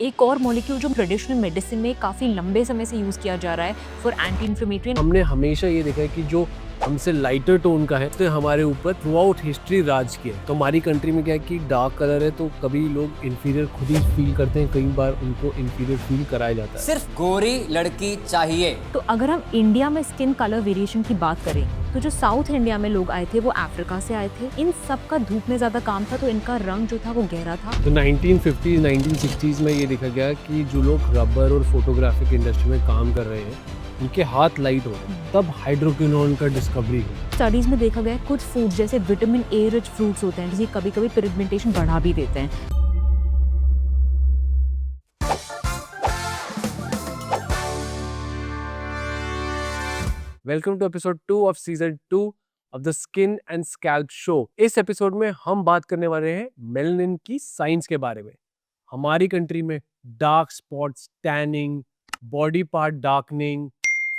एक और मॉलिक्यूल जो ट्रेडिशनल मेडिसिन में काफ़ी लंबे समय से यूज़ किया जा रहा है फॉर एंटी इन्फ्लेमेटरी। हमने हमेशा ये देखा है कि जो हमसे लाइटर टोन का है उसने हमारे ऊपर थ्रू आउट हिस्ट्री राज किया है। तो हमारी कंट्री में क्या है कि डार्क कलर है तो कभी लोग इन्फीरियर खुद ही फील करते हैं, कई बार उनको इन्फीरियर फील कराया जाता है। सिर्फ गोरी लड़की चाहिए। तो अगर हम इंडिया में स्किन कलर वेरिएशन की बात करें तो जो साउथ इंडिया में लोग आए थे वो अफ्रीका से आए थे। इन सब का धूप में ज़्यादा काम था तो इनका रंग जो था वो गहरा था। तो 1950s 1960s में ये देखा गया कि जो लोग रबर और फोटोग्राफिक इंडस्ट्री में काम कर रहे हैं उनके हाथ लाइट हो रहे हैं, तब हाइड्रोक्विनोन का डिस्कवरी हुई। स्टडीज में देखा गया है कुछ फूड जैसे विटामिन ए रिच फ्रूट्स होते हैं जिसे कभी कभी पिगमेंटेशन बढ़ा भी देते हैं। Welcome to episode 2 of season 2 of the skin and scalp show. इस एपिसोड में हम बात करने वाले हैं मेलानिन की साइंस के बारे में। हमारी कंट्री में dark spots, tanning, body part darkening,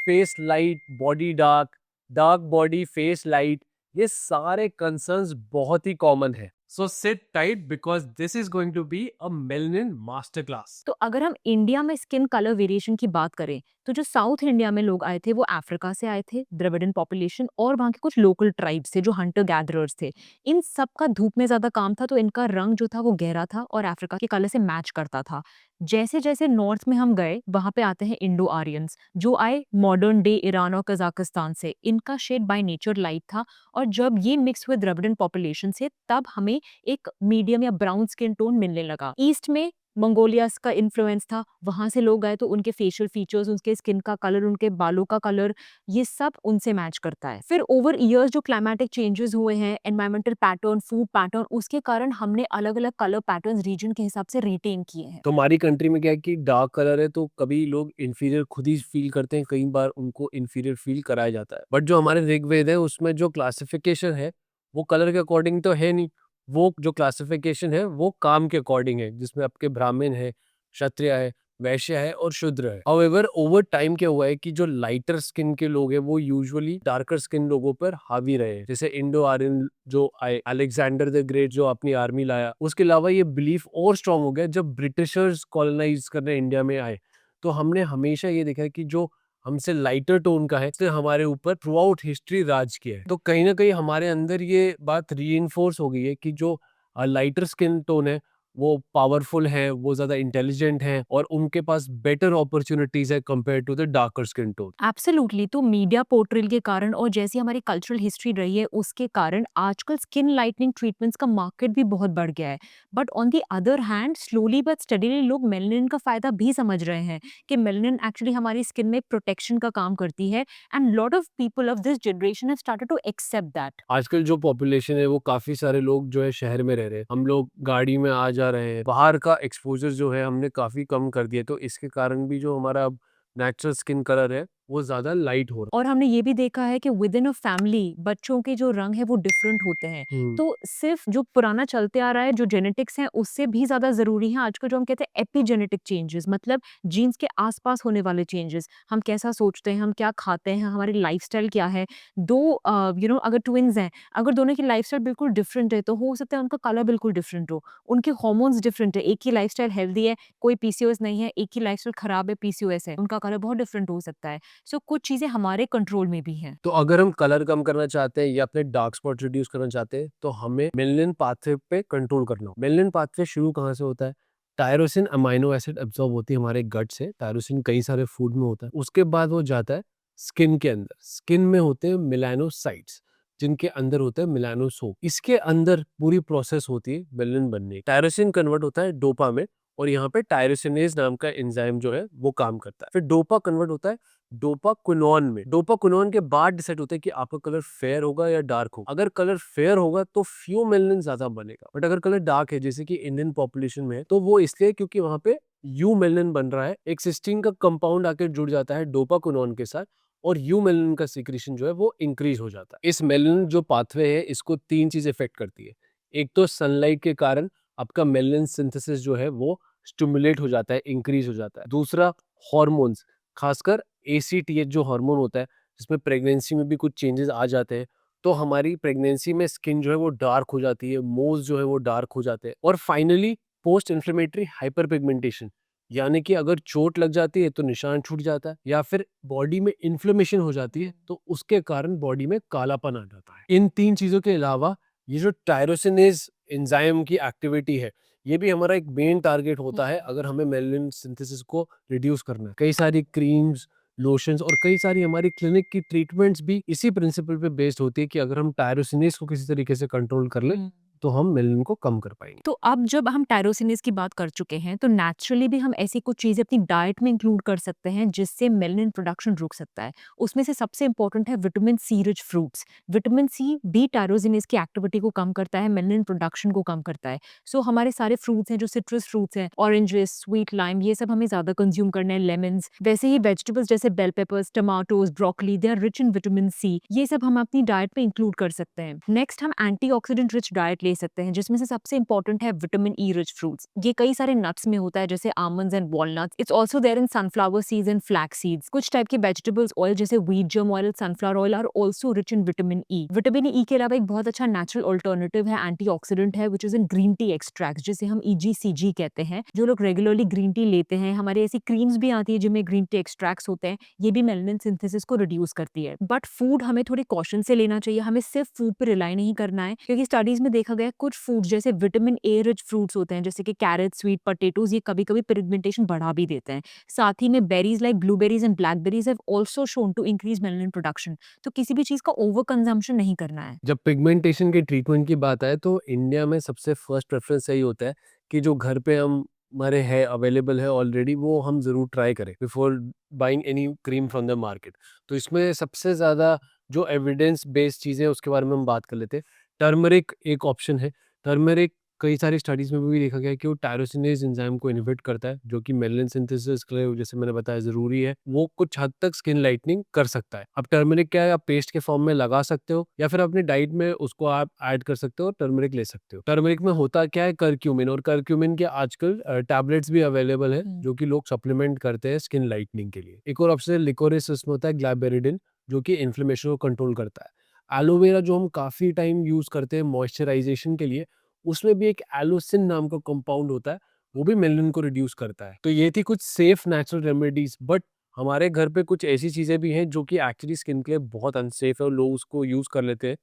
face light, body dark, dark body, face light, ये सारे कंसर्न्स बहुत ही कॉमन है। So sit tight because this is going to be a melanin master class. तो अगर हम इंडिया में स्किन कलर वेरिएशन की बात करें तो जो साउथ इंडिया में लोग आए थे वो अफ्रीका से आए थे, द्रविडियन पॉपुलेशन और वहाँ के कुछ लोकल ट्राइब्स थे जो हंटर गैदरर्स थे। इन सब का धूप में ज्यादा काम था तो इनका रंग जो था वो गहरा था और अफ्रीका के कलर से मैच करता था। जैसे जैसे नॉर्थ में हम गए वहां पे आते हैं इंडो आर्यंस जो आए मॉडर्न डे ईरान और कजाकिस्तान से। इनका शेड बाय नेचर लाइट था और जब ये मिक्स हुए द्रविडियन पॉपुलेशन से तब हमें एक मीडियम या ब्राउन स्किन टोन मिलने लगा। ईस्ट में मंगोलियास का इन्फ्लुएंस था, वहां से लोग आए तो उनके फेशियल फीचर्स, उनके स्किन का कलर, उनके बालों का कलर, ये सब उनसे मैच करता है। फिर ओवर ईयर्स जो क्लाइमेटिक चेंजेस हुए हैं, एनवायरमेंटल पैटर्न, फूड पैटर्न, उसके कारण हमने अलग अलग कलर पैटर्न्स रीजन के हिसाब से रिटेन किए हैं। तो हमारी कंट्री में क्या है कि डार्क कलर है तो कभी लोग इन्फीरियर खुद ही फील करते हैं, कई बार उनको इन्फीरियर फील कराया जाता है। बट जो हमारे ऋग्वेद है उसमें जो क्लासिफिकेशन है वो कलर के अकॉर्डिंग तो है नहीं। वो जो क्लासिफिकेशन है वो काम के अकॉर्डिंग है, जिसमें आपके ब्राह्मण है, क्षत्रिय है, वैश्य है और शूद्र है। हाउएवर ओवर टाइम क्या हुआ है कि जो लाइटर स्किन के लोग हैं वो यूजुअली डार्कर स्किन लोगों पर हावी रहे हैं। जैसे इंडो आर्यन जो आए, अलेक्जेंडर द ग्रेट जो अपनी आर्मी लाया, उसके अलावा ये बिलीफ और स्ट्रांग हो गया जब ब्रिटिशर्स कॉलोनाइज करने इंडिया में आए। तो हमने हमेशा ये देखा है कि जो हमसे लाइटर टोन का है उसने हमारे ऊपर थ्रू आउट हिस्ट्री राज किया है। तो कहीं ना कहीं हमारे अंदर ये बात रीइंफोर्स हो गई है कि जो लाइटर स्किन टोन है वो पावरफुल है, वो ज्यादा इंटेलिजेंट है और उनके पास बेटर अपॉर्चुनिटीज है compare to the darker skin tone. Absolutely. तो मीडिया पोर्ट्रेल के कारण और जैसी हमारी कल्चरल हिस्ट्री रही है उसके कारण आजकल स्किन लाइटनिंग ट्रीटमेंट्स का मार्केट भी बहुत बढ़ गया है। But on the other hand slowly but steadily लोग मेलानिन का फायदा भी समझ रहे हैं कि मेलानिन एक्चुअली हमारी स्किन में प्रोटेक्शन का काम करती है and lot of people of this generation have started to accept that. आजकल जो पॉपुलेशन है वो काफी सारे लोग जो है शहर में रह रहे हैं, हम लोग गाड़ी में आ जा रहे हैं, बाहर का एक्सपोजर जो है हमने काफी कम कर दिया। तो इसके कारण भी जो हमारा अब नेचुरल स्किन कलर है वो ज्यादा लाइट हो रहा और हमने ये भी देखा है कि विद इन अ फैमिली बच्चों के जो रंग है वो डिफरेंट होते हैं। है। तो सिर्फ जो पुराना चलते आ रहा है जो जेनेटिक्स है उससे भी ज्यादा जरूरी है आजकल जो हम कहते हैं एपिजेनेटिक चेंजेस, मतलब जीन्स के आसपास होने वाले चेंजेस। हम कैसा सोचते हैं, हम क्या खाते हैं, हमारी लाइफस्टाइल क्या है। दो अगर ट्विन्स हैं, अगर दोनों की लाइफस्टाइल बिल्कुल डिफरेंट है तो हो सकता है उनका कलर बिल्कुल डिफरेंट हो, उनके हॉर्मोन्स डिफरेंट है। एक की लाइफस्टाइल हेल्दी है, कोई पीसीओएस नहीं है, एक की लाइफस्टाइल खराब है, पीसीओएस है, उनका कलर बहुत डिफरेंट हो सकता है। सो कुछ चीजें हमारे कंट्रोल में भी हैं। तो अगर हम कलर कम करना चाहते हैं या अपने डार्क स्पॉट रिड्यूस करना चाहते हैं तो हमें मेलानिन पाथवे पे कंट्रोल करना हो। मेलानिन पाथवे शुरू कहाँ से होता है? टायरोसिन अमाइनो एसिड अब्सॉर्ब होती है हमारे गट से। टायरोसिन कई सारे फूड में होता है, उसके बाद वो जाता है स्किन के अंदर। स्किन में होते हैं मिलानोसाइट्स जिनके अंदर होता है मिलानोसोम। इसके अंदर पूरी प्रोसेस होती है मेलानिन बनने की। टायरोसिन कन्वर्ट होता है डोपा में और यहाँ पे टायरोसिनेज नाम का एंजाइम जो है वो काम करता है। फिर डोपा कन्वर्ट होता है डोपाक्विनोन में। डोपाक्विनोन के बाद डिसाइड होता है कि आपका कलर फेयर होगा या डार्क होगा। अगर कलर फेयर होगा तो फ्यू मेलानिन ज्यादा बनेगा, बट अगर कलर डार्क है जैसे कि इंडियन पॉपुलेशन में है तो वो इसलिए क्योंकि वहां पे यू मेलानिन बन रहा है, एक सिस्टीन का कंपाउंड आके जुड़ जाता है डोपाक्विनोन के साथ और यू मेलानिन का सिक्रीशन जो है वो इंक्रीज हो जाता है। इस मेलानिन जो पाथवे है इसको तीन चीज इफेक्ट करती है। एक तो सनलाइट के कारण आपका मेलानिन सिंथेसिस जो है वो स्टिमुलेट हो जाता है, इंक्रीज हो जाता है। दूसरा हॉर्मोन्स, खासकर एसीटीएच जो हार्मोन होता है जिसमें प्रेगनेंसी में भी कुछ चेंजेस आ जाते हैं तो हमारी प्रेगनेंसी में स्किन जो है वो डार्क हो जाती है, मोज जो है वो डार्क हो जाते हैं। और finally post inflammatory hyper pigmentation, यानी कि अगर चोट लग जाती है तो निशान छूट जाता है, या फिर बॉडी में इन्फ्लेमेशन हो जाती है तो उसके कारण बॉडी में कालापन आ जाता है। इन 3 चीज़ों के अलावा ये जो टायरोसिनेज एंजाइम की एक्टिविटी है, ये भी हमारा एक मेन टारगेट होता है अगर हमें मेलानिन सिंथेसिस को रिड्यूस करना है। कई सारी क्रीम्स, लोशंस और कई सारी हमारी क्लिनिक की ट्रीटमेंट्स भी इसी प्रिंसिपल पे बेस्ड होती है कि अगर हम टायरोसिनेज को किसी तरीके से कंट्रोल कर लें तो हम मेलानिन को कम कर पाएंगे। तो अब जब हम टायरोसिनेज की बात कर चुके हैं तो नेचुरली भी हम ऐसी कुछ चीज़ें अपनी डाइट में इंक्लूड कर सकते हैं जिससे मेलानिन प्रोडक्शन रुक सकता है। उसमें से सबसे इंपॉर्टेंट है vitamin C rich fruits. Vitamin C भी टायरोसिनेज की एक्टिविटी को कम करता है, मेलानिन प्रोडक्शन को कम करता है। सो हमारे सारे फ्रूट्स हैं जो सिट्रस फ्रूट्स हैं, ऑरेंजेस, स्वीट लाइम, ये सब हमें ज़्यादा कंज्यूम करना है, लेमन्स। वैसे ही वेजिटेबल्स जैसे bell peppers, tomatoes, broccoli, they are rich in vitamin C. ये सब हम अपनी डाइट में इंक्लूड कर सकते हैं। नेक्स्ट हम एंटीऑक्सीडेंट रिच डाइट ले सकते हैं जिसमें से सबसे इंपॉर्टेंट है विटामिन ई रिच फ्रूट्स। ये कई सारे नट्स में होता है जैसे almonds and walnuts. It's also there in sunflower seeds and flax seeds. कुछ टाइप के वेजिटेबल्स ऑयल जैसे wheat germ oil, sunflower oil are also rich in vitamin E. Vitamin E के अलावा एक बहुत अच्छा नेचुरल अल्टरनेटिव है, एंटीऑक्सीडेंट है, which is in green tea extract जिसे हम ईजीसीजी कहते हैं। जो लोग रेगुलरली ग्रीन टी लेते हैं, हमारी ऐसी क्रीम्स भी आती है जिनमें ग्रीन टी एक्सट्रैक्ट्स होते हैं, ये भी मेलानिन सिंथेसिस को रिड्यूस करती है। बट फूड हमें थोड़ी कॉशन से लेना चाहिए, हमें सिर्फ फूड पर रिलाई नहीं करना है क्योंकि स्टडीज में देखा गया है कुछ फूड जैसे विटामिन ए रिच फ्रूट्स होते हैं जैसे कि कैरेट, स्वीट पोटैटोज, ये कभी-कभी पिगमेंटेशन बढ़ा भी देते हैं। साथ ही में berries like blueberries and blackberries have also shown to increase melanin production. तो किसी भी चीज का ओवर कंजम्पशन नहीं करना है। जब पिगमेंटेशन के ट्रीटमेंट की बात आए तो इंडिया में सबसे फर्स्ट प्रेफरेंस यही होता है कि जो घर पे हम हमारे है अवेलेबल है ऑलरेडी, वो हम ज़रूर ट्राई करें before buying any cream from the market. तो इसमें सबसे ज़्यादा जो एविडेंस बेस्ड चीज़ें हैं उसके बारे में हम बात कर लेते हैं। टर्मरिक एक ऑप्शन है। टर्मरिक कई सारी स्टडीज़ में भी देखा गया है कि वो टायरोसिनेज एंजाइम को इनहिबिट करता है, जो कि मेलानिन सिंथेसिस के लिए, जैसे मैंने बताया, ज़रूरी है। वो कुछ हद तक स्किन लाइटनिंग कर सकता है। अब टर्मरिक क्या है, आप पेस्ट के फॉर्म में लगा सकते हो या फिर अपनी डाइट में उसको आप ऐड कर सकते हो, टर्मरिक ले सकते हो। टर्मरिक में होता क्या है, करक्यूमिन, और करक्यूमिन के आजकल टैबलेट्स भी अवेलेबल है जो कि लोग सप्लीमेंट करते हैं स्किन लाइटनिंग के लिए। एक और ऑप्शन है लिकोरिस, उसमें होता है ग्लाइबेरिडिन, जो कि इन्फ्लेमेशन को कंट्रोल करता है। एलोवेरा जो हम काफ़ी टाइम यूज़ करते हैं मॉइस्चराइजेशन के लिए, उसमें भी एक एलोसिन नाम का कंपाउंड होता है, वो भी मेलानिन को रिड्यूस करता है। तो ये थी कुछ सेफ नेचुरल रेमेडीज, बट हमारे घर पे कुछ ऐसी चीज़ें भी हैं जो कि एक्चुअली स्किन के लिए बहुत अनसेफ है और लोग उसको यूज़ कर लेते हैं,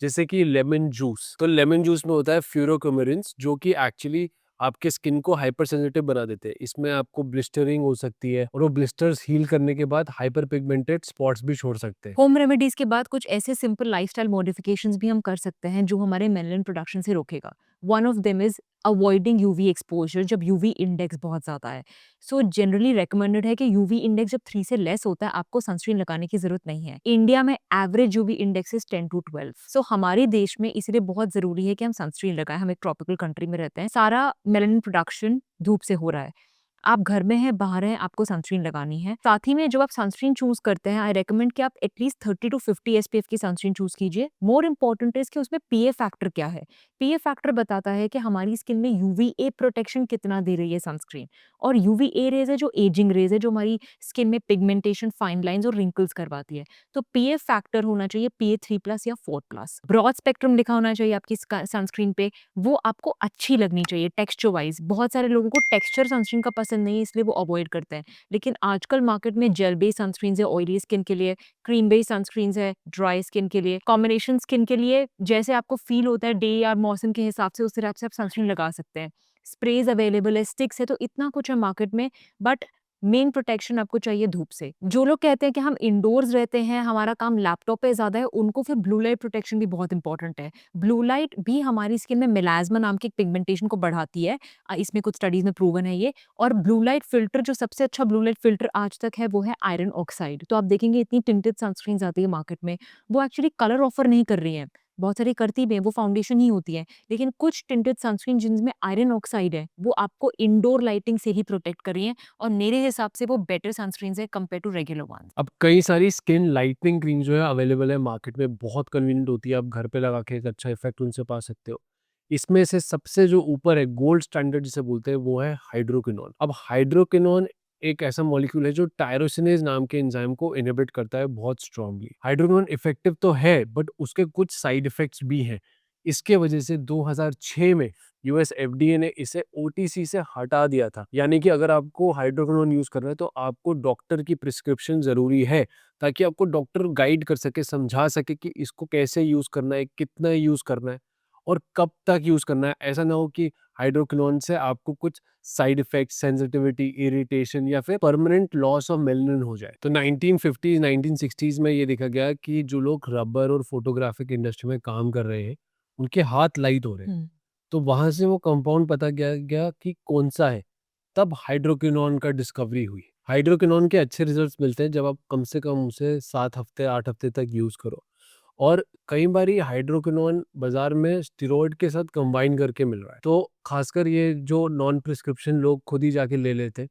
जैसे कि लेमन जूस। तो लेमन जूस में होता है फ्यूरोक्यूमेरिन्स, जो कि एक्चुअली आपके स्किन को हाइपर सेंसिटिव बना देते हैं। इसमें आपको ब्लिस्टरिंग हो सकती है और वो ब्लिस्टर्स हील करने के बाद हाइपर पिगमेंटेड स्पॉट्स भी छोड़ सकते हैं। होम रेमेडीज के बाद कुछ ऐसे सिंपल लाइफस्टाइल मॉडिफिकेशंस भी हम कर सकते हैं जो हमारे मेलानिन प्रोडक्शन से रोकेगा। One of them is avoiding UV exposure जब यूवी इंडेक्स बहुत ज़्यादा है। सो जनरली रेकमेंडेड है कि यूवी इंडेक्स जब 3 से लेस होता है आपको सनस्क्रीन लगाने की जरूरत नहीं है। इंडिया में average UV index is 10 to 12। सो हमारे देश में इसलिए बहुत जरूरी है कि हम सनस्क्रीन लगाएं। हम एक ट्रॉपिकल कंट्री में रहते हैं, सारा मेलानिन प्रोडक्शन धूप से हो रहा है। आप घर में हैं, बाहर हैं, आपको सनस्क्रीन लगानी है। साथ ही में जब आप सनस्क्रीन चूज़ करते हैं, आई रिकमेंड कि आप एटलीस्ट 30 to 50 एसपीएफ की सनस्क्रीन चूज़ कीजिए। मोर इम्पोर्टेंट इज़ कि उसमें पीए फैक्टर क्या है? पीए फैक्टर बताता है कि हमारी स्किन में यूवीए प्रोटेक्शन कितना दे रही है सनस्क्रीन, और यूवीए रेज़ है जो एजिंग रेज़ है, जो हमारी स्किन में पिगमेंटेशन, फाइन लाइन्स और रिंकल्स करवाती है। तो पीए फैक्टर होना चाहिए पीए 3+ या 4+। ब्रॉड स्पेक्ट्रम लिखा होना चाहिए आपकी सनस्क्रीन पे, वो आपको अच्छी लगनी चाहिए टेक्सचर वाइज। बहुत सारे लोगों को टेक्सचर सनस्क्रीन का पसंद नहीं है इसलिए वो अवॉइड करते हैं, लेकिन आजकल मार्केट में जेल बेस्ड सनस्क्रीन है ऑयली स्किन के लिए, क्रीम बेस्ड सनस्क्रीन है ड्राई स्किन के लिए, कॉम्बिनेशन स्किन के लिए। जैसे आपको फील होता है डे या मौसम के हिसाब से, उस हिसाब से आप सनस्क्रीन लगा सकते हैं। स्प्रेज अवेलेबल है, स्टिक्स है, तो इतना कुछ है मार्केट में। बट मेन प्रोटेक्शन आपको चाहिए धूप से। जो लोग कहते हैं कि हम इंडोर्स रहते हैं, हमारा काम लैपटॉप पे ज़्यादा है, उनको फिर ब्लू लाइट प्रोटेक्शन भी बहुत इंपॉर्टेंट है। ब्लू लाइट भी हमारी स्किन में मेलास्मा नाम के पिगमेंटेशन को बढ़ाती है। इसमें कुछ स्टडीज़ में प्रूवन है ये। और ब्लू लाइट फ़िल्टर, जो सबसे अच्छा ब्लू लाइट फ़िल्टर आज तक है, वो है आयरन ऑक्साइड। तो आप देखेंगे इतनी टिंटेड सनस्क्रीन्स आती है मार्केट में, वो एक्चुअली कलर ऑफ़र नहीं कर रही हैं। बहुत सारी करती भी हैं, वो फाउंडेशन ही होती है। लेकिन कुछ टिंटेड सनस्क्रीन जिनमें आयरन ऑक्साइड है, वो आपको इंडोर लाइटिंग से ही प्रोटेक्ट कर रही हैं, और मेरे हिसाब से वो बेटर सनस्क्रीन्स है कंपेयर टू रेगुलर वन्स। अब कई सारी स्किन लाइटनिंग क्रीम जो है अवेलेबल है मार्केट में, बहुत कन्वीनियंट होती है, आप घर पे लगा के एक अच्छा इफेक्ट उनसे पा सकते हो। इसमें से सबसे जो ऊपर है, गोल्ड स्टैंडर्ड जिसे बोलते हैं, वो है हाइड्रोक्विनोन। अब हाइड्रोक्विनोन एक ऐसा मॉलिक्यूल है जो टायरोसिनेज नाम के एंजाइम को इनहिबिट करता है बहुत स्ट्रांगली। हाइड्रोक्विनोन इफेक्टिव तो है, बट उसके कुछ साइड इफेक्ट्स भी हैं। इसके वजह से 2006 में यूएस एफडीए ने इसे ओटीसी से हटा दिया था। यानी कि अगर आपको हाइड्रोक्विनोन यूज करना है तो आपको डॉक्टर की प्रिस्क्रिप्शन जरूरी है, ताकि आपको डॉक्टर गाइड कर सके, समझा सके कि इसको कैसे यूज करना है, कितना यूज करना है और कब तक यूज करना है। ऐसा ना हो कि हाइड्रोक्विनोन से आपको कुछ साइड इफेक्ट, सेंसिटिविटी, इरिटेशन या फिर परमानेंट लॉस ऑफ मेलनिन हो जाए। तो 1950s 1960s में ये देखा गया कि जो लोग रबर और फोटोग्राफिक इंडस्ट्री में काम कर रहे हैं उनके हाथ लाइट हो रहे हैं। तो वहां से वो कंपाउंड पता गया कि कौन सा है। तब हाइड्रोक्विनोन का डिस्कवरी हुई। हाइड्रोक्विनोन के अच्छे रिजल्ट्स मिलते हैं जब आप कम से कम उसे 7 हफ्ते 8 हफ्ते तक यूज करो। और कई बारी हाइड्रोक्विनोन बाजार में स्टेरॉइड के साथ कंबाइन करके मिल रहा है। तो खासकर ये जो नॉन प्रिस्क्रिप्शन लोग खुद ही जाके ले लेते हैं,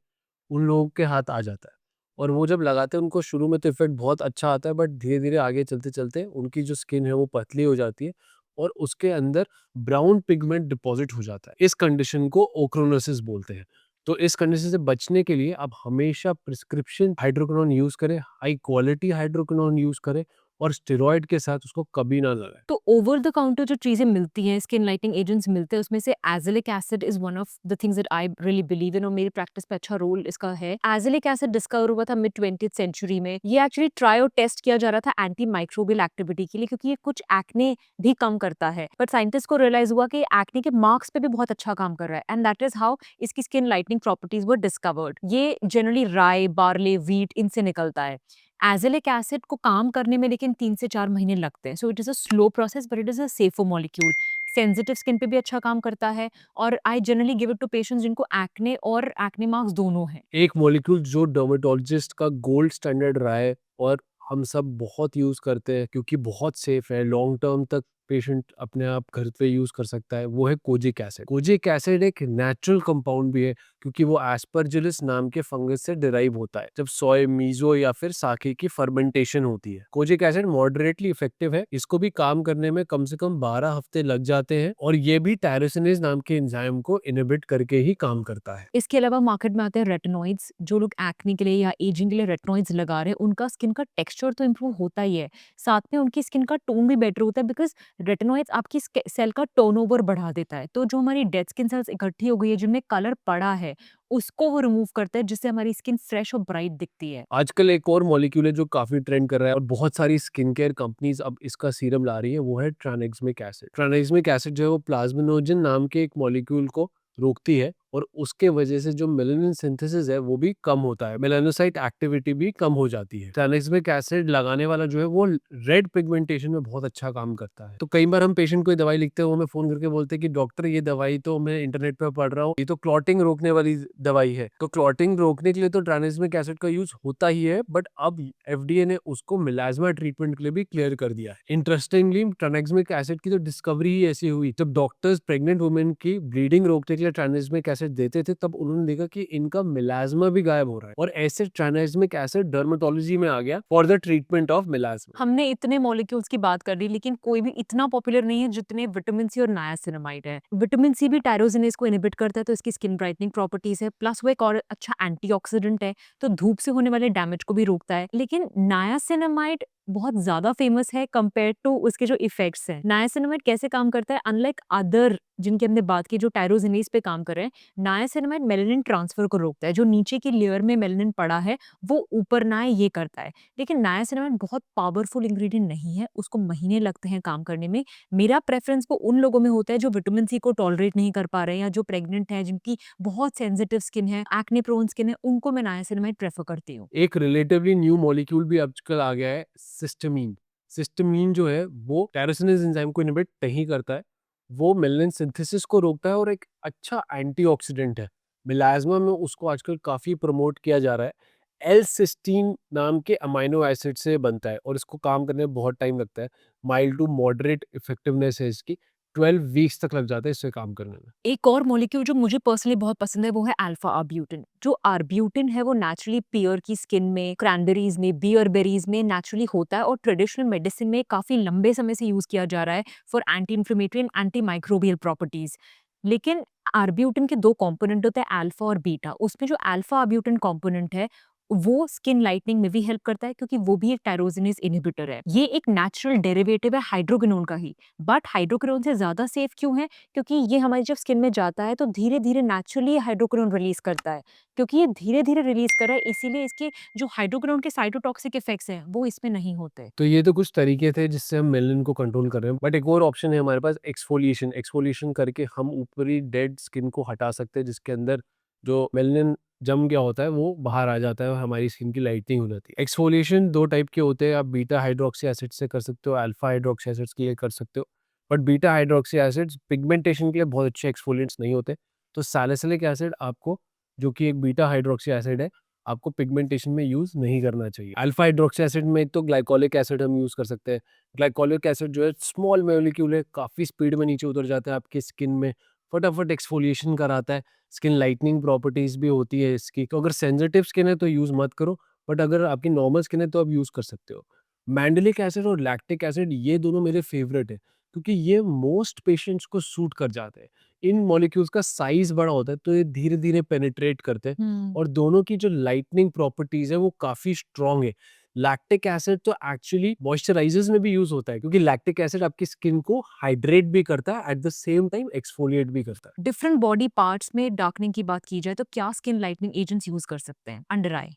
उन लोगों के हाथ आ जाता है। और वो जब लगाते हैं उनको शुरू में तो इफेक्ट बहुत अच्छा आता है, बट धीरे धीरे आगे चलते चलते उनकी जो स्किन है वो पतली हो जाती है और उसके अंदर ब्राउन पिगमेंट डिपॉजिट हो जाता है। इस कंडीशन को ओक्रोनोसिस बोलते हैं। तो इस कंडीशन से बचने के लिए आप हमेशा प्रिस्क्रिप्शन हाइड्रोक्विनोन यूज करें, हाई क्वालिटी हाइड्रोक्विनोन यूज करें और स्टेरॉइड के साथ उसको कभी ना लगाएं। तो ओवर द काउंटर जो चीजें मिलती हैं, स्किन लाइटनिंग एजेंट्स मिलते हैं, उसमें से azelaic acid is one of the things that I really believe in और मेरी प्रैक्टिस पे अच्छा रोल इसका है। एजिलिक एसिड डिस्कवर हुआ था मिड 20th सेंचुरी में। ये एक्चुअली ट्राई और टेस्ट किया जा रहा था एंटी माइक्रोबियल एक्टिविटी के लिए, क्योंकि ये कुछ एक्ने भी कम करता है। बट साइंटिस्ट को रियलाइज हुआ कि एक्ने के मार्क्स पे भी बहुत अच्छा काम कर रहा है, एंड दैट इज हाउ इसकी skin lightening properties were discovered. ये जनरली राई, बार्ले, व्हीट इनसे निकलता है। एजिलिक एसिड को काम करने में लेकिन 3 से 4 महीने लगते हैं। So it is a slow process but it is a safer molecule. Sensitive skin पे भी अच्छा काम करता है और I generally give it to patients जिनको एक्ने और एक्ने मार्क्स दोनों हैं। एक मॉलिक्यूल जो डर्मेटोलॉजिस्ट का गोल्ड स्टैंडर्ड रहा है और हम सब बहुत यूज करते हैं क्योंकि बहुत सेफ है, लॉन्ग टर्म तक पेशेंट अपने आप घर पे यूज कर सकता है, वो है कोजिक एसिड। कोजिक एसिड एक नेचुरल कंपाउंड भी है क्योंकि वो एस्परजिलस नाम के फंगस से डिराइव होता है जब सोय, मीजो या फिर साके की फर्मेंटेशन होती है। कोजिक एसिड मॉडरेटली इफेक्टिव है, इसको भी काम करने में कम से कम 12 हफ्ते लग जाते हैं और ये भी टायरोसिनेज नाम के एंजाइम को इनहिबिट करके ही काम करता है। इसके अलावा मार्केट में आते हैं रेटिनॉइड्स। जो लोग एक्ने के लिए या एजिंग के लिए रेटिनॉइड्स लगा रहे हैं, उनका स्किन का टेक्सचर तो इम्प्रूव होता ही है, साथ में उनकी स्किन का टोन भी बेटर होता है, बिकॉज रेटिनॉइड्स आपकी सेल का टर्नओवर बढ़ा देता है। तो जो हमारी डेड स्किन सेल्स इकट्ठी हो गई है, जिनमें कलर पड़ा है, उसको वो रिमूव करता है, जिससे हमारी स्किन फ्रेश और ब्राइट दिखती है। आजकल एक और मॉलिक्यूल है जो काफी ट्रेंड कर रहा है और बहुत सारी स्किन केयर कंपनीज अब इसका सीरम ला रही है, वो है ट्रानेक्समिक एसिड। ट्रानेक्समिक एसिड जो है वो प्लाज्मिनोजन नाम के एक मॉलिक्यूल को रोकती है और उसके वजह से जो मेलानिन सिंथेसिस है वो भी कम होता है, मेलानोसाइट एक्टिविटी भी कम हो जाती है। ट्रानेक्समिक एसिड लगाने वाला जो है वो रेड पिगमेंटेशन में बहुत अच्छा काम करता है। तो कई बार हम पेशेंट को दवाई लिखते हैं, वो हमें फोन करके बोलते हैं कि डॉक्टर ये दवाई तो मैं इंटरनेट पर पढ़ रहा हूँ, ये तो क्लॉटिंग रोकने वाली दवाई है। तो क्लॉटिंग रोकने के लिए तो ट्रानेक्समिक एसिड का यूज होता ही है, बट अब एफडीए ने उसको मिलाज्मा ट्रीटमेंट के लिए भी क्लियर कर दिया है। इंटरेस्टिंगली ट्रानेक्समिक एसिड की तो डिस्कवरी ही ऐसी हुई जब डॉक्टर्स प्रेग्नेंट वुमेन की ब्लीडिंग रोकने के लिए ट्रानेक्समिक एसिड देते थे, तब उन्होंने देखा कि इनका मिलाज्मा भी गायब हो रहा है और ऐसे ट्रानेक्समिक एसिड डर्मेटोलॉजी में आ गया फॉर द ट्रीटमेंट ऑफ मिलाज्मा। हमने इतने मॉलिक्यूल्स की बात कर ली, लेकिन कोई भी इतना पॉपुलर नहीं है जितने विटामिन सी और नायासिनामाइड है। विटामिन सी भी टायरोसिनेज को इनहिबिट करता है, तो इसकी स्किन ब्राइटनिंग प्रॉपर्टीज है, प्लस वो एक और अच्छा एंटीऑक्सीडेंट है, तो धूप से होने वाले डैमेज को भी रोकता है। लेकिन नायासिनामाइड बहुत ज्यादा फेमस है कंपेयर टू उसके जो इफेक्ट्स हैं। नायासिनामाइड कैसे काम करता है, अनलाइक अदर जिनकी हमने बात की जो टायरोसिनेज पे काम कर रहे हैं, नायासिनामाइड मेलानिन ट्रांसफर को रोकता है। जो नीचे की लेयर में मेलानिन पड़ा है वो ऊपर ना आए, ये करता है। लेकिन नायासिनामाइड बहुत पावरफुल इंग्रेडिएंट नहीं है, उसको महीने लगते हैं काम करने में। मेरा प्रेफरेंस वो उन लोगों में होता है जो विटामिन सी को टॉलरेट नहीं कर पा रहे हैं या जो प्रेग्नेंट है, जिनकी बहुत सेंसिटिव स्किन है, एक्ने प्रोन स्किन है, उनको मैं नायासिनामाइड प्रेफर करती हूँ। एक रिलेटिवली न्यू मॉलिक्यूल भी आजकल आ गया है, सिस्टमीन। सिस्टमीन जो है वो टायरोसिनेज एंजाइम को इनहिबिट नहीं करता है, वो मेलानिन सिंथेसिस को रोकता है और एक अच्छा एंटीऑक्सीडेंट है। मिलाज्मा में उसको आजकल काफी प्रमोट किया जा रहा है। एल सिस्टीन नाम के अमाइनो एसिड से बनता है और इसको काम करने में बहुत टाइम लगता है। माइल्ड टू मॉडरेट इफेक्टिवनेस है इसकी, 12 वीक्स तक लग जाता है इससे काम करने में। एक और मॉलिक्यूल जो मुझे पर्सनली बहुत पसंद है वो है अल्फा आर्ब्यूटिन। जो आर्ब्यूटिन है वो नेचुरली पियर की स्किन में, क्रैनबेरीज में, बियर बेरीज में नेचुरली होता है और ट्रेडिशनल मेडिसिन में काफी लंबे समय से यूज किया जा रहा है for anti inflammatory and anti microbial properties. लेकिन आर्ब्यूटिन के दो कंपोनेंट होते हैं, अल्फा और बीटा। उसमें जो अल्फा आर्ब्यूटिन कंपोनेंट है वो स्किन लाइटनिंग में भी हेल्प करता है क्योंकि वो भी एक टायरोसिनेज इनहिबिटर है। ये एक नेचुरल डेरिवेटिव है हाइड्रोक्विनोन का ही। बट हाइड्रोक्विनोन से ज्यादा सेफ क्यों है? क्योंकि ये हमारी जब स्किन में जाता है तो धीरे धीरे नेचुरली हाइड्रोक्विनोन रिलीज करता है। क्योंकि ये धीरे धीरे रिलीज कर रहा है, इसीलिए इसके जो हाइड्रोक्विनोन के साइटोटॉक्सिक इफेक्ट्स हैं वो इसमें नहीं होते। तो ये तो कुछ तरीके थे जिससे हम मेलानिन को कंट्रोल कर रहे हैं, बट एक और ऑप्शन है हमारे पास, एक्सफोलिएशन। एक्सफोलिएशन करके हम ऊपरी डेड स्किन को हटा सकते हैं, जिसके अंदर जो मेलानिन जम गया होता है वो बाहर आ जाता है और हमारी स्किन की लाइटनिंग हो जाती है। एक्सफोलिएशन दो टाइप के होते हैं, आप बीटा हाइड्रोक्सी एसिड से कर सकते हो, अल्फा हाइड्रोक्सी एसिड्स के लिए कर सकते हो। But beta hydroxy acids pigmentation के लिए बहुत अच्छे एक्सफोलिएंट्स नहीं होते। तो सैलिसिलिक एसिड आपको, जो कि एक बीटा हाइड्रोक्सी एसिड है, आपको पिगमेंटेशन में यूज नहीं करना चाहिए। अल्फा हाइड्रोक्सी एसिड में तो ग्लाइकोलिक एसिड हम यूज कर सकते हैं। ग्लाइकोलिक एसिड जो है स्मॉल मॉलिक्यूल है, काफी स्पीड में नीचे उतर जाता है आपकी स्किन में, फटाफट एक्सफोलिएशन कराता है, स्किन लाइटनिंग प्रॉपर्टीज भी होती है इसकी। तो अगर सेंसिटिव स्किन है तो यूज मत करो, बट अगर आपकी नॉर्मल स्किन है तो आप यूज कर सकते हो। मैंडलिक एसिड और लैक्टिक एसिड ये दोनों मेरे फेवरेट है, क्योंकि ये मोस्ट पेशेंट्स को सूट कर जाते हैं। इन मॉलिक्यूल्स का साइज बड़ा होता है तो ये धीरे धीरे पेनिट्रेट करते हैं, और दोनों की जो लाइटनिंग प्रॉपर्टीज है वो काफी स्ट्रांग है। लैक्टिक एसिड तो एक्चुअली मॉइस्चराइजर्स में भी यूज होता है, क्योंकि लैक्टिक एसिड आपकी स्किन को हाइड्रेट भी करता है, at the same time exfoliate भी करता है। डिफरेंट बॉडी पार्ट्स में डार्कनिंग की बात की जाए तो क्या स्किन लाइटनिंग एजेंट्स यूज कर सकते हैं? अंडर आई,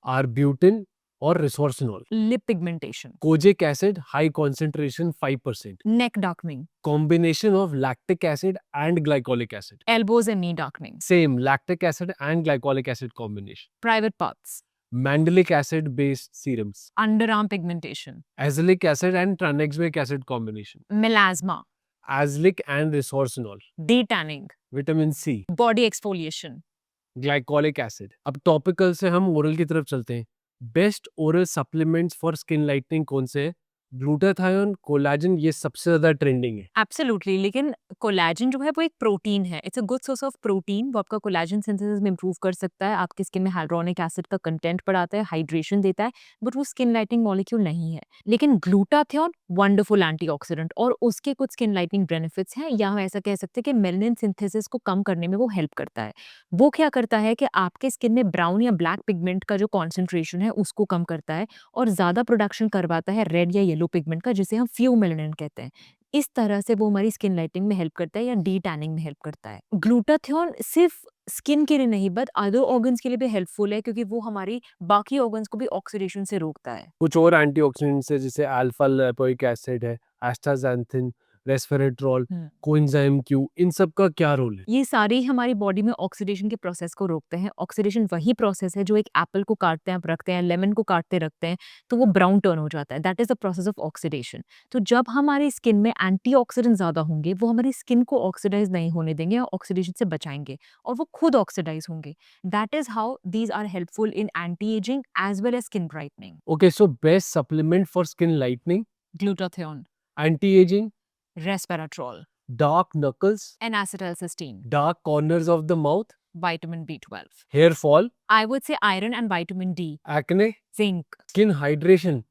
आर्ब्यूटिन और resorcinol. Lip pigmentation, kojic acid high concentration 5%। Neck darkening, combination of lactic acid and glycolic acid. elbows and knee darkening, same lactic acid and glycolic acid combination. private parts, mandelic acid based serums. underarm pigmentation, azelaic acid and tranexamic acid combination. melasma, azelaic and resorcinol. detanning, vitamin C. body exfoliation. Glycolic acid. अब topical से हम oral की तरफ चलते हैं। Best oral supplements for skin lightning कौन से हैं? ग्लूटाथायोन, कोलेजन, ये सबसे ज्यादा ट्रेंडिंग है। एब्सोल्युटली, लेकिन कोलेजन जो है वो एक प्रोटीन है। It's a good source of protein. वो आपका कोलेजन सिंथेसिस में इंप्रूव कर सकता है, आपकी स्किन में हाइड्रोनिक एसिड का कंटेंट बढ़ाता है, हाइड्रेशन देता है, बट वो स्किन लाइटनिंग मॉलिक्यूल नहीं है। लेकिन ग्लूटाथियोन वंडरफुल एंटीऑक्सीडेंट और उसके कुछ स्किन लाइटनिंग बेनिफिट्स हैं, या हम ऐसा कह सकते हैं कि मेलानिन सिंथेसिस को कम करने में वो हेल्प करता है। वो क्या करता है कि आपके स्किन में ब्राउन या ब्लैक पिगमेंट का जो कॉन्सेंट्रेशन है उसको कम करता है और ज्यादा प्रोडक्शन करवाता है रेड या येलो पिगमेंट का, जिसे हम फ्यूमेलानिन कहते हैं। इस तरह से वो हमारी स्किन लाइटनिंग में हेल्प करता है या डी टैनिंग में हेल्प करता है। ग्लूटाथियोन सिर्फ स्किन के लिए नहीं बट अदर ऑर्गन्स के लिए भी हेल्पफुल है, क्योंकि वो हमारी बाकी ऑर्गन्स को भी ऑक्सीडेशन से रोकता है। कुछ और एंटीऑक्सीडेंट्स है, जैसे अल्फा लिपोइक एसिड है, एस्टाक्सांथिन, रेस्वेराट्रोल, कोएंजाइम क्यू, इन सब का क्या रोल है? ये सारे ही हमारी बॉडी में ऑक्सीडेशन के प्रोसेस को रोकते हैं। ऑक्सीडेशन वही प्रोसेस है जो एक एप्पल को काटते हैं आप रखते हैं, लेमन को काटते रखते हैं तो वो ब्राउन टर्न हो जाता है। That is the process of oxidation. तो जब हमारी स्किन में एंटीऑक्सीडेंट ज्यादा होंगे वो हमारी स्किन को ऑक्सीडाइज नहीं होने देंगे और ऑक्सीडेशन से बचाएंगे और वो खुद ऑक्सीडाइज होंगे। That is how these are helpful in anti aging as well as skin brightening. Okay, so best supplement for skin lightening, glutathione, anti aging, resveratrol, dark knuckles, N acetylcysteine, dark corners of the mouth, vitamin B12. Hair fall, I would say iron and vitamin D, acne, zinc, skin hydration,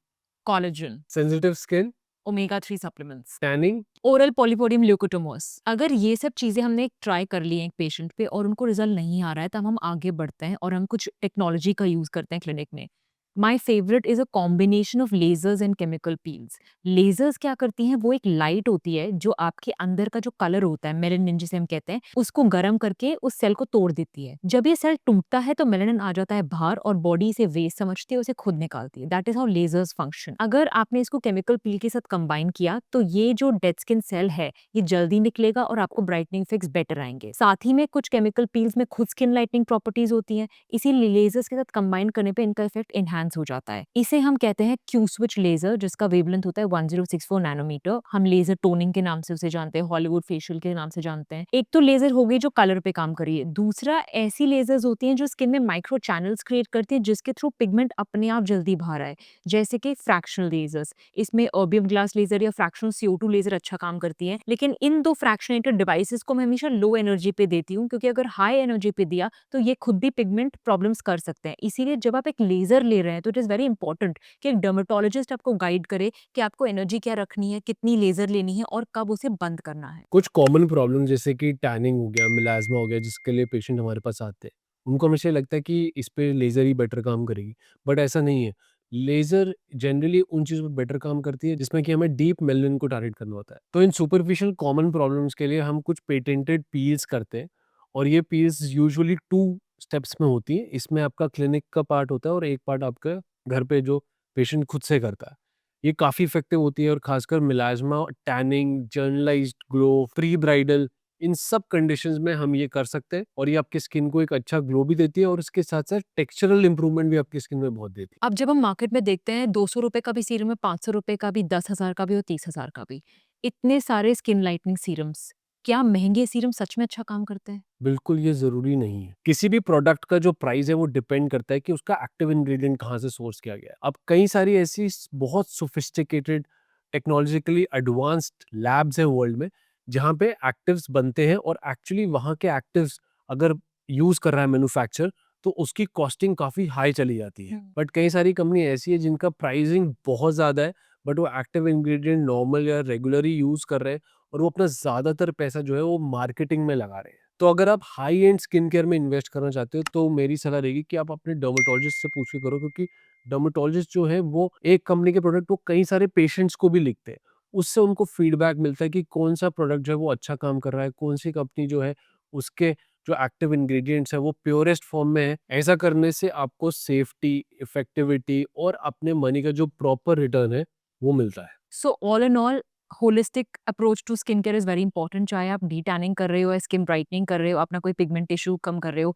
collagen, sensitive skin, omega-3 supplements, tanning. oral polypodium leukotomos। अगर ये सब चीजें हमने try कर ली हैं एक patient पे और उनको रिजल्ट नहीं आ रहा है, तब हम आगे बढ़ते हैं और हम कुछ टेक्नोलॉजी का यूज करते हैं क्लिनिक में। My favourite is a combination of lasers and chemical peels. Lasers क्या करती हैं, वो एक लाइट होती है जो आपके अंदर का जो कलर होता है मेलानिन जिसे हम कहते हैं, उसको गर्म करके उस सेल को तोड़ देती है। जब ये सेल टूटता है तो मेलानिन आ जाता है बाहर और बॉडी इसे वेस्ट समझती है, उसे खुद निकालती है। That is how lasers function. अगर आपने इसको केमिकल पील के साथ कंबाइन किया तो ये जो डेड स्किन सेल है ये जल्दी निकलेगा और आपको ब्राइटनिंग फिक्स बेटर आएंगे। साथ ही में कुछ केमिकल पील्स में खुद स्किन लाइटनिंग प्रॉपर्टीज होती हैं, इसीलिए लेजर्स के साथ कंबाइन करने पे इनका इफेक्ट एनहांस हो जाता है। इसे हम कहते हैं क्यू स्विच लेजर, जिसका वेवलेंथ होता है 1064 नैनोमीटर। हम लेजर टोनिंग के नाम से उसे जानते हैं, हॉलीवुड फेशियल के नाम से जानते हैं। एक तो लेजर हो गई जो कलर पे काम करिए, दूसरा ऐसी लेजर्स होती हैं जो स्किन में माइक्रो चैनल्स क्रिएट करती हैं जिसके थ्रू पिगमेंट अपने आप जल्दी बाहर आए, जैसे कि फ्रैक्शनल लेजर्स। इसमें अर्बियम ग्लास लेजर या फ्रैक्शनल CO2 लेजर अच्छा काम करती है। लेकिन इन दो फ्रैक्शनेटेड डिवाइसेस को मैं हमेशा लो एनर्जी पे देती हूँ, क्योंकि अगर हाई एनर्जी पे दिया तो ये खुद भी पिगमेंट प्रॉब्लम्स कर सकते हैं। इसीलिए जब आप एक लेजर ले रहे हैं तो इट इज वेरी इंपॉर्टेंट कि एक डर्मेटोलॉजिस्ट आपको गाइड करे कि आपको एनर्जी क्या रखनी है, कितनी लेजर लेनी है और कब उसे बंद करना है। कुछ कॉमन प्रॉब्लम जैसे कि टैनिंग हो गया, मिलाज्मा हो गया, जिसके लिए पेशेंट हमारे पास आते हैं, उनको हमेशा लगता है कि इस पे लेज़र ही बेटर काम करेगी, बट ऐसा नहीं है। लेज़र जनरली उन चीज़ों पे बेटर काम करती है जिसमें कि हमें डीप मेलानिन को टारगेट करना होता है। तो इन सुपरफिशियल कॉमन प्रॉब्लम्स के लिए हम कुछ पेटेंटेड पील्स करते हैं और ये पील्स यूजुअली 2 स्टेप्स में होती है। इसमें आपका क्लिनिक का पार्ट होता है और एक पार्ट आपका घर पे जो पेशेंट खुद से करता है। ये काफ़ी इफ़ेक्टिव होती है और खासकर melasma, tanning, generalized glow, pre bridal, इन सब कंडीशंस में हम ये कर सकते हैं और ये आपकी स्किन को एक अच्छा ग्लो भी देती है और इसके साथ-साथ टेक्सचरल इंप्रूवमेंट भी आपकी स्किन में बहुत देती है। अब जब हम मार्केट में देखते हैं 200 रुपए का भी सीरम है, 500 रुपए का भी, 10,000 का भी और 30,000 का भी। इतने सारे स्किन लाइटनिंग सीरम्स, क्या महँगे सीरम सच में अच्छा काम करते हैं? बिल्कुल ये ज़रूरी नहीं है। किसी भी प्रोडक्ट का जो प्राइस है वो डिपेंड करता है कि उसका एक्टिव इंग्रीडिएंट कहाँ से सोर्स किया गया है। अब कई सारी ऐसी बहुत सोफिस्टिकेटेड टेक्नोलॉजिकली एडवांस्ड लैब्स हैं वर्ल्ड में, जहाँ पे एक्टिव्स बनते हैं और एक्चुअली वहाँ के एक्टिव्स अगर यूज़ कर रहा है मैन्युफैक्चरर तो उसकी कॉस्टिंग काफ़ी हाई चली जाती है। बट कई सारी कंपनी ऐसी है जिनका प्राइसिंग बहुत ज़्यादा है, बट वो एक्टिव इंग्रीडिएंट नॉर्मल या रेगुलर ही यूज़ कर रहे हैं और वो अपना ज़्यादातर पैसा जो है वो मार्केटिंग में लगा रहे हैं। तो अगर आप हाई एंड स्किन केयर में इन्वेस्ट करना चाहते हो तो मेरी सलाह रहेगी कि आप अपने डर्मेटोलॉजिस्ट से पूछ के करो, क्योंकि डर्मेटोलॉजिस्ट जो है वो एक कंपनी के प्रोडक्ट वो कई सारे पेशेंट्स को भी लिखते हैं। उससे उनको फीडबैक मिलता है कि कौन-सा प्रोडक्ट जो है वो अच्छा काम कर रहा है, कौन-सी कंपनी जो है उसके जो एक्टिव इंग्रीडिएंट्स है वो प्योरेस्ट फॉर्म में है। ऐसा करने से आपको सेफ्टी, इफेक्टिविटी और अपने मनी का जो प्रॉपर रिटर्न है वो मिलता है। So all in all holistic approach to skin care is very important, चाहे आप डी टैनिंग कर रहे हो या स्किन ब्राइटनिंग कर रहे हो, अपना कोई पिगमेंट इश्यू कम कर रहे हो,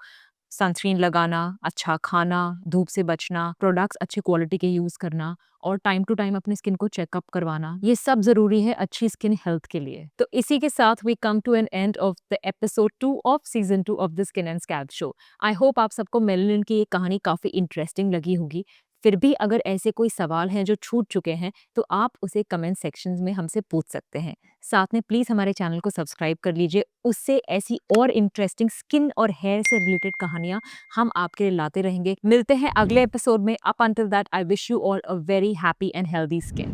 सनस्क्रीन लगाना, अच्छा खाना, धूप से बचना, प्रोडक्ट्स अच्छे क्वालिटी के यूज़ करना और टाइम टू टाइम अपनी स्किन को चेकअप करवाना, ये सब ज़रूरी है अच्छी स्किन हेल्थ के लिए। तो इसी के साथ we come to an end of the episode 2 of season 2 of the skin and scalp show. I hope आप सबको मेलानिन की ये कहानी काफ़ी इंटरेस्टिंग लगी होगी। फिर भी अगर ऐसे कोई सवाल हैं जो छूट चुके हैं, तो आप उसे कमेंट सेक्शंस में हमसे पूछ सकते हैं। साथ में प्लीज़ हमारे चैनल को सब्सक्राइब कर लीजिए, उससे ऐसी और इंटरेस्टिंग स्किन और हेयर से रिलेटेड कहानियाँ हम आपके लिए लाते रहेंगे। मिलते हैं अगले एपिसोड में। Up until that I wish you all a very happy and healthy skin.